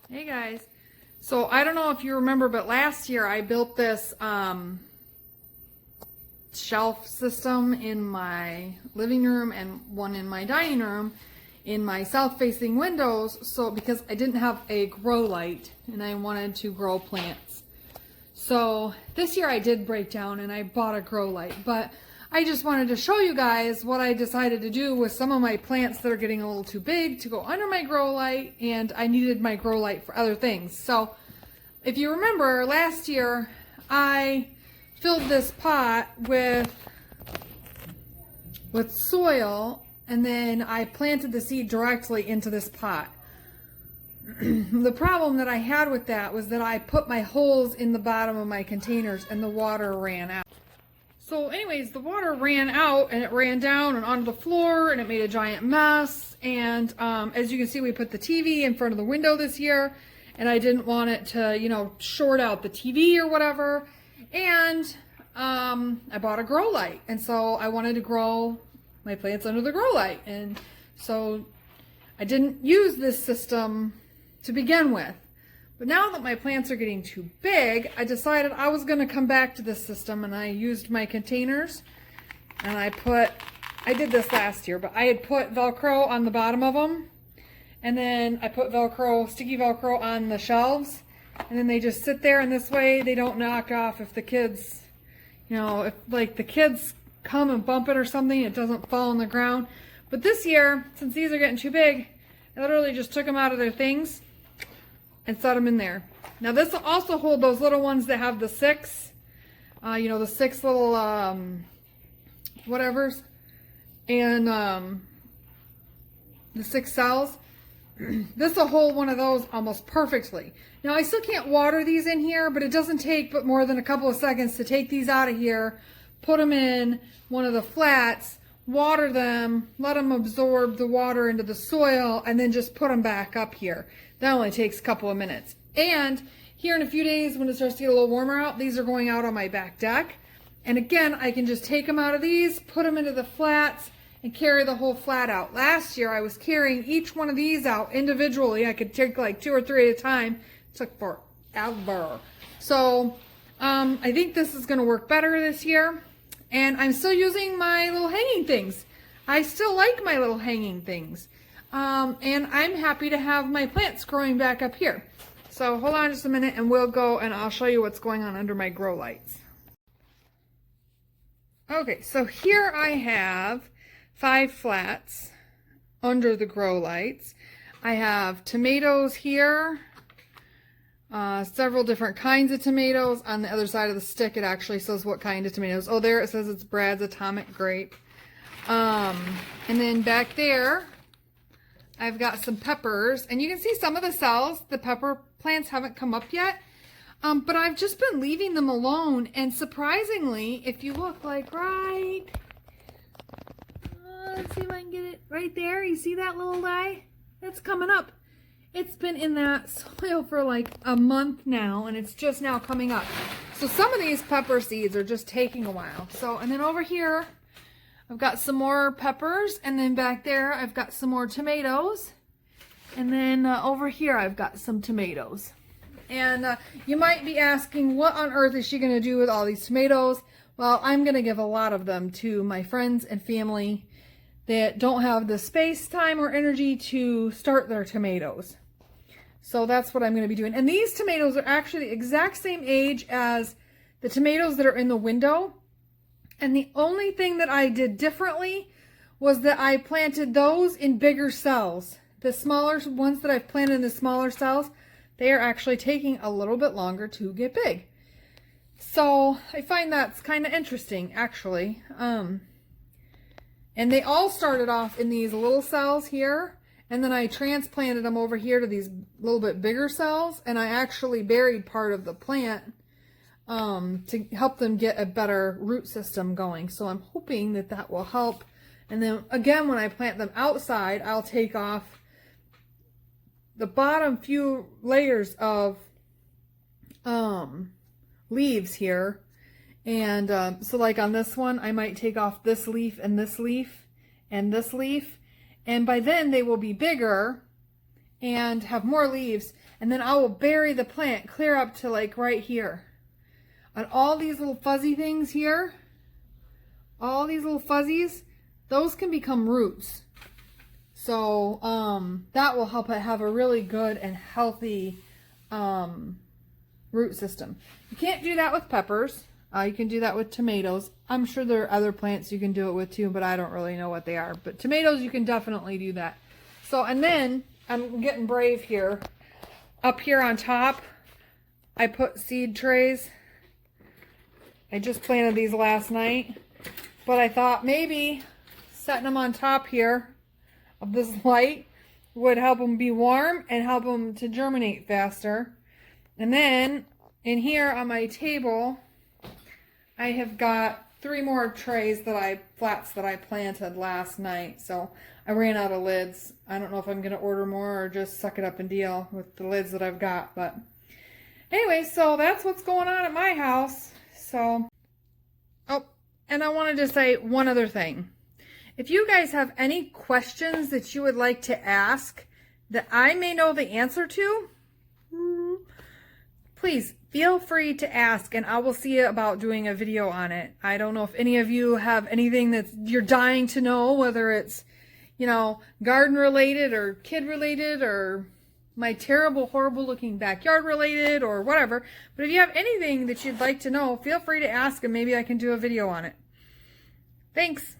Hey guys. So I don't know if you remember, but last year I built this shelf system in my living room and one in my dining room in my south-facing windows. So because I didn't have a grow light and I wanted to grow plants. So this year I did break down and I bought a grow light, but I just wanted to show you guys what I decided to do with some of my plants that are getting a little too big to go under my grow light, and I needed my grow light for other things. So if you remember last year, I filled this pot with soil, and then I planted the seed directly into this pot. The problem that I had with that was that I put my holes in the bottom of my containers and the water ran out. So anyways, the water ran out and it ran down and onto the floor and it made a giant mess. And as you can see, we put the TV in front of the window this year, and I didn't want it to, short out the TV or whatever. And I bought a grow light, and so I wanted to grow my plants under the grow light. And so I didn't use this system to begin with. But now that my plants are getting too big, I decided I was going to come back to this system, and I used my containers, and I did this last year, but I had put Velcro on the bottom of them, and then I put sticky Velcro on the shelves, and then they just sit there, and this way they don't knock off if the kids, if like the kids come and bump it or something, it doesn't fall on the ground. But this year, since these are getting too big, I literally just took them out of their things and set them in there. Now this will also hold those little ones that have the six, the six little whatevers, and the 6 cells. This will hold one of those almost perfectly. Now I still can't water these in here, but it doesn't take but more than a couple of seconds to take these out of here, put them in one of the flats, water them, let them absorb the water into the soil, and then just put them back up here. That only takes a couple of minutes. And here in a few days, when it starts to get a little warmer out, these are going out on my back deck. And again, I can just take them out of these, put them into the flats, and carry the whole flat out. Last year, I was carrying each one of these out individually. I could take like 2 or 3 at a time. It took forever. So I think this is going to work better this year. And I'm still using my little hanging things. I still like my little hanging things. And I'm happy to have my plants growing back up here. So hold on just a minute and we'll go and I'll show you what's going on under my grow lights. Okay, so here I have 5 flats under the grow lights. I have tomatoes here, several different kinds of tomatoes. On the other side of the stick, it actually says what kind of tomatoes. Oh, there it says it's Brad's Atomic Grape. And then back there, I've got some peppers, and you can see some of the cells, the pepper plants haven't come up yet, but I've just been leaving them alone, and surprisingly, if you look let's see if I can get it right there, you see that little guy? That's coming up. It's been in that soil for like a month now, and it's just now coming up. So some of these pepper seeds are just taking a while. So, and then over here, I've got some more peppers, and then back there I've got some more tomatoes, and then over here I've got some tomatoes. And you might be asking, what on earth is she going to do with all these tomatoes? Well, I'm going to give a lot of them to my friends and family that don't have the space, time, or energy to start their tomatoes. So that's what I'm going to be doing. And these tomatoes are actually the exact same age as the tomatoes that are in the window. And the only thing that I did differently was that I planted those in bigger cells. The smaller ones that I've planted in the smaller cells, they are actually taking a little bit longer to get big. So I find that's kind of interesting, actually. And they all started off in these little cells here, and then I transplanted them over here to these little bit bigger cells, and I actually buried part of the plant to help them get a better root system going. So I'm hoping that that will help. And then again, when I plant them outside, I'll take off the bottom few layers of leaves here. And so like on this one, I might take off this leaf and this leaf and this leaf. And by then they will be bigger and have more leaves. and then I will bury the plant clear up to like right here. And all these little fuzzy things here, all these little fuzzies, those can become roots. So that will help it have a really good and healthy root system. You can't do that with peppers. You can do that with tomatoes. I'm sure there are other plants you can do it with too, but I don't really know what they are. But tomatoes, you can definitely do that. So, and then I'm getting brave here. Up here on top, I put seed trays. I just planted these last night, but I thought maybe setting them on top here of this light would help them be warm and help them to germinate faster. And then in here on my table, I have got 3 more trays flats that I planted last night. So I ran out of lids. I don't know if I'm going to order more or just suck it up and deal with the lids that I've got. But anyway, so that's what's going on at my house. So, oh, and I wanted to say one other thing. If you guys have any questions that you would like to ask that I may know the answer to, please feel free to ask, and I will see about doing a video on it. I don't know if any of you have anything that you're dying to know, whether it's, you know, garden related or kid related or my terrible, horrible looking backyard related or whatever. But if you have anything that you'd like to know, feel free to ask and maybe I can do a video on it. Thanks.